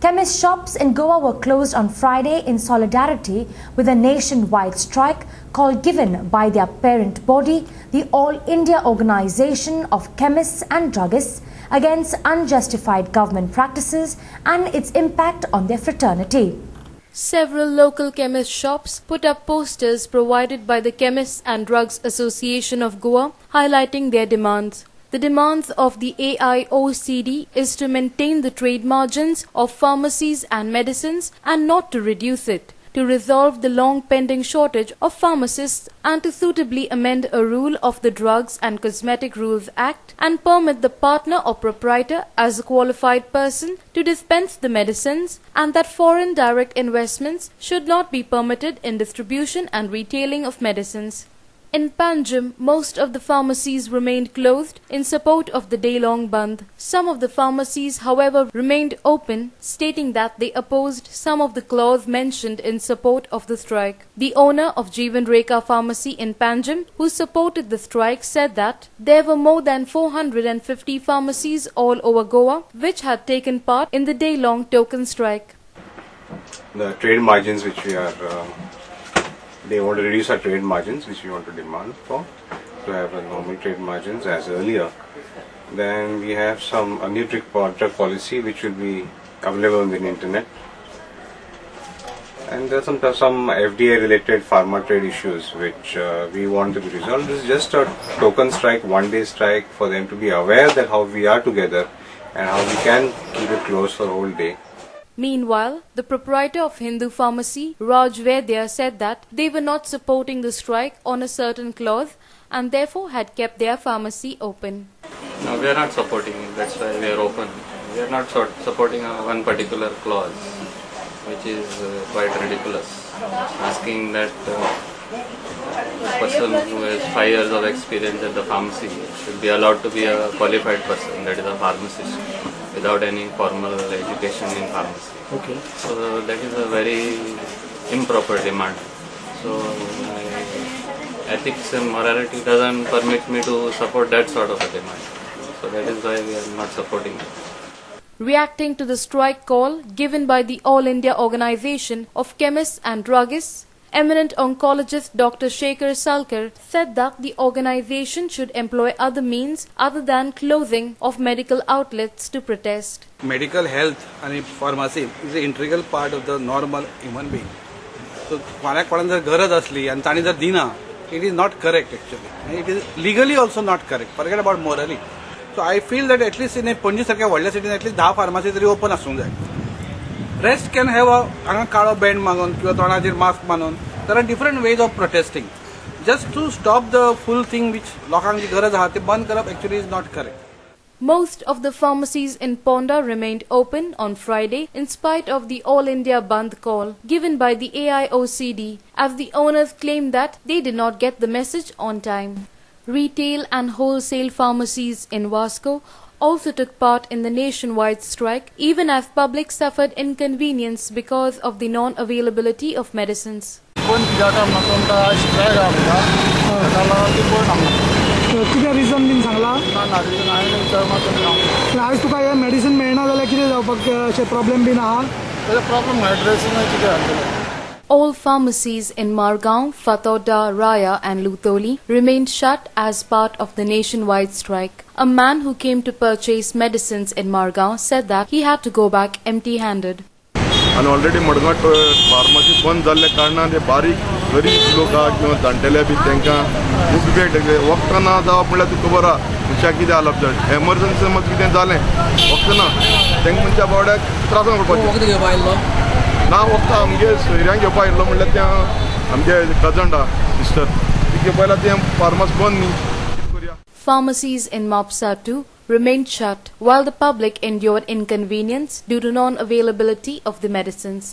Chemist shops in Goa were closed on Friday in solidarity with a nationwide strike call given by their parent body, the All India Organization of Chemists and Druggists, against unjustified government practices and its impact on their fraternity. Several local chemist shops put up posters provided by the Chemists and Drugs Association of Goa highlighting their demands. The demands of the AIOCD is to maintain the trade margins of pharmacies and medicines and not to reduce it, to resolve the long-pending shortage of pharmacists and to suitably amend a rule of the Drugs and Cosmetic Rules Act and permit the partner or proprietor as a qualified person to dispense the medicines, and that foreign direct investments should not be permitted in distribution and retailing of medicines. In Panjim, most of the pharmacies remained closed in support of the day-long bandh. Some of the pharmacies, however, remained open, stating that they opposed some of the clause mentioned in support of the strike. The owner of Jeevan Rekha Pharmacy in Panjim, who supported the strike, said that there were more than 450 pharmacies all over Goa which had taken part in the day-long token strike. The trade margins which we are they want to reduce our trade margins, which we want to demand for, to have a normal trade margins as earlier. Then we have a new drug policy which will be available on the internet. And there are some FDA related pharma trade issues which we want to be resolved. This is just a token strike, one-day strike, for them to be aware that how we are together and how we can keep it closed for a whole day. Meanwhile, the proprietor of Hindu Pharmacy, Raj Vaidya, said that they were not supporting the strike on a certain clause and therefore had kept their pharmacy open. No, we are not supporting it. That's why we are open. We are not supporting one particular clause, which is quite ridiculous. Asking that a person who has 5 years of experience at the pharmacy should be allowed to be a qualified person, that is a pharmacist, without any formal education in pharmacy. Okay. So that is a very improper demand. So my ethics and morality doesn't permit me to support that sort of a demand. So that is why we are not supporting it. Reacting to the strike call given by the All India Organization of Chemists and Druggists, eminent oncologist Dr. Shekhar Salkar said that the organization should employ other means other than closing of medical outlets to protest. Medical health and pharmacy is an integral part of the normal human being. So, कोणाक जर गरज असली आणि ताणी जर दिना, it is not correct actually. It is legally also not correct. Forget about morally. So I feel that at least in a Panaji सारख्या व्हडल्या सिटीन at least 10 pharmacy तरी open आसूंक जाय. Rest can have a काळो band मागून किंवा तोंडाचेर mask maroon. There are different ways of protesting. Just to stop the full thing which लोकांक जी गरज आहा ते बंद करप actually is not correct. Most of the pharmacies in Ponda remained open on Friday in spite of the All India Bandh call given by the AIOCD, as the owners claimed that they did not get the message on time. Retail and wholesale pharmacies in Vasco also took part in the nationwide strike, even as public suffered inconvenience because of the non-availability of medicines. कितें region been Sangla आज तुका हे medicine मेळना जाल्यार कितें जावपाक अशें problem been आहा problem कितें All pharmacies in Margaon, Fatoda, Raya and Lutholi remained shut as part of the nationwide strike. A man who came to purchase medicines in Margaon said that he had to go back empty-handed. And already Margaon pharmacy बंद जाल्ल्या कारणान ते बारीक गरीब लोक किंवा जाणटेले B तांकां खूब वेळ वखदां ना जावप म्हणल्यार तुका खबर आहा मनशाक कितें जालाप जाय एमर्जन्सी समज कितें जालें वखदां ना तांकां मनशा बावड्याक त्रासान पडपाचें ना वखदां आमगे सोयऱ्यांक घेवपा आयिल्लो म्हणल्यार त्या आमगे कजन आहा सिस्टर ती घेवपा आयला तें फार्मास बंद न्ही. Pharmacies in Mopsa too remained shut while the public endured inconvenience due to non-availability of the medicines.